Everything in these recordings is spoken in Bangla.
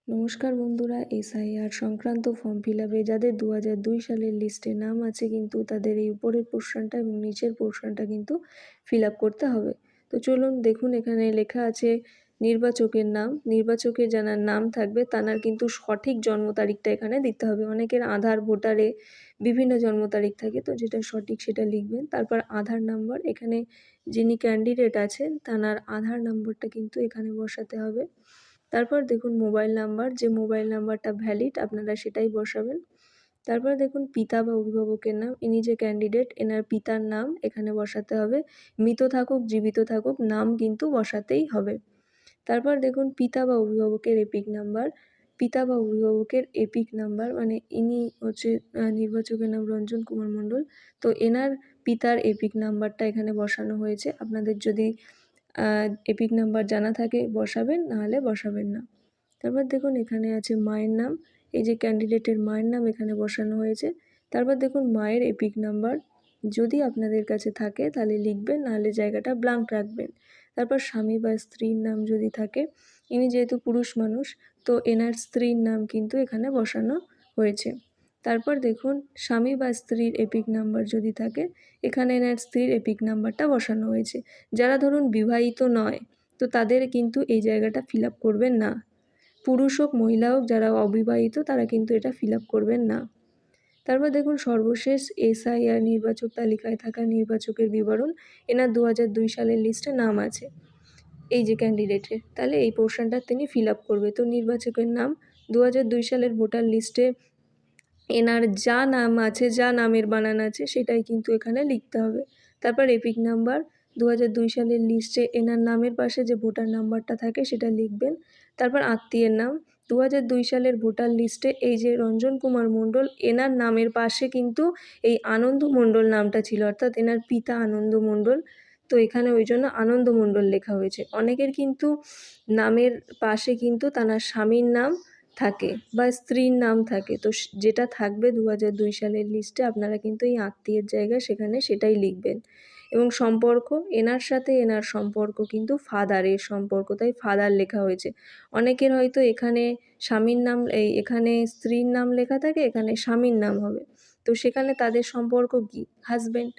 নমস্কার বন্ধুরা, এসআইআর সংক্রান্ত ফর্ম ফিল আপে যাদের 2002 সালের লিস্টে নাম আছে কিন্তু তাদের এই উপরের পোর্শনটা এবং নিচের পোর্শনটা কিন্তু ফিল আপ করতে হবে। তো চলুন দেখুন, এখানে লেখা আছে নির্বাচকের নাম। নির্বাচকের যার নাম থাকবে তার কিন্তু সঠিক জন্ম তারিখটা এখানে দিতে হবে। অনেকের আধার ভোটারে বিভিন্ন জন্ম তারিখ থাকে, তো যেটা সঠিক সেটা লিখবেন। তারপর আধার নাম্বার, এখানে যিনি ক্যান্ডিডেট আছেন তার আধার নাম্বারটা কিন্তু এখানে বসাতে হবে। তারপর দেখুন মোবাইল নাম্বার, যে মোবাইল নাম্বারটা ভ্যালিড আপনারা সেটাই বসাবেন। তারপর দেখুন পিতা বা অভিভাবকের নাম, ইনি যে ক্যান্ডিডেট এনার পিতার নাম এখানে বসাতে হবে। মৃত থাকুক জীবিত থাকুক নাম কিন্তু বসাতেই হবে। তারপর দেখুন পিতা বা অভিভাবকের এপিক নাম্বার, পিতা বা অভিভাবকের এপিক নাম্বার মানে ইনি হচ্ছে নির্বাচকের নাম রঞ্জন কুমার মণ্ডল, তো এনার পিতার এপিক নাম্বারটা এখানে বসানো হয়েছে। আপনাদের যদি এপিক নাম্বার জানা থাকে বসাবেন, নাহলে বসাবেন না। তারপর দেখুন এখানে আছে মায়ের নাম, এই যে ক্যান্ডিডেটের মায়ের নাম এখানে বসানো হয়েছে। তারপর দেখুন মায়ের এপিক নাম্বার যদি আপনাদের কাছে থাকে তাহলে লিখবেন, নাহলে জায়গাটা ব্ল্যাঙ্ক রাখবেন। তারপর স্বামী বা স্ত্রীর নাম যদি থাকে, ইনি যেহেতু পুরুষ মানুষ তো এনার স্ত্রীর নাম কিন্তু এখানে বসানো হয়েছে। তারপর দেখুন স্বামী বা স্ত্রীর এপিক নাম্বার যদি থাকে, এখানে এনার স্ত্রীর এপিক নাম্বারটা বসানো হয়েছে। যারা ধরুন বিবাহিত নয় তো তাদের কিন্তু এই জায়গাটা ফিল আপ করবেন না। পুরুষ হোক মহিলা হোক যারা অবিবাহিত তারা কিন্তু এটা ফিল আপ করবেন না। তারপর দেখুন সর্বশেষ এসআইআর নির্বাচক তালিকায় থাকা নির্বাচকের বিবরণ, এনার 2002 সালের লিস্টে নাম আছে এই যে ক্যান্ডিডেটের, তাহলে এই পোর্শনটা তিনি ফিল আপ করবে। তো নির্বাচকের নাম 2002 সালের ভোটার লিস্টে এনার যা নাম আছে, যা নামের বানান আছে সেটাই কিন্তু এখানে লিখতে হবে। তারপর এপিক নাম্বার 2002 সালের লিস্টে এনার নামের পাশে যে ভোটার নাম্বারটা থাকে সেটা লিখবেন। তারপর আত্মীয়ের নাম 2002 সালের ভোটার লিস্টে এই যে রঞ্জন কুমার মণ্ডল এনার নামের পাশে কিন্তু এই আনন্দ মণ্ডল নামটা ছিল, অর্থাৎ এনার পিতা আনন্দ মণ্ডল, তো এখানে ওই জন্য আনন্দ মণ্ডল লেখা হয়েছে। অনেকের কিন্তু নামের পাশে কিন্তু তার স্বামীর নাম থাকে বা স্ত্রীর নাম থাকে, তো যেটা থাকবে 2002 সালের লিস্টে আপনারা কিন্তু এই আত্মীয়ের জায়গায় সেখানে সেটাই লিখবেন। এবং সম্পর্ক, এনার সাথে এনার সম্পর্ক কিন্তু ফাদারের সম্পর্ক, তাই ফাদার লেখা হয়েছে। অনেকের হয়তো এখানে স্বামীর নাম এখানে স্ত্রীর নাম লেখা থাকে, এখানে স্বামীর নাম হবে, তো সেখানে তাদের সম্পর্ক কি হাজব্যান্ড।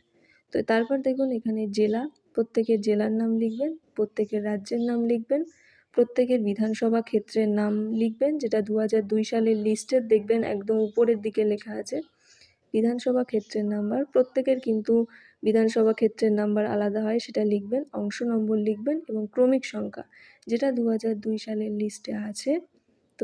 তো তারপর দেখুন এখানে জেলা, প্রত্যেকের জেলার নাম লিখবেন, প্রত্যেকের রাজ্যের নাম লিখবেন, প্রত্যেকের বিধানসভা ক্ষেত্রের নাম লিখবেন, যেটা 2002 সালের লিস্টের দেখবেন একদম উপরের দিকে লেখা আছে বিধানসভা ক্ষেত্রের নাম্বার। প্রত্যেকের কিন্তু বিধানসভা ক্ষেত্রের নাম্বার আলাদা হয়, সেটা লিখবেন। অংশ নম্বর লিখবেন এবং ক্রমিক সংখ্যা যেটা 2002 সালের লিস্টে আছে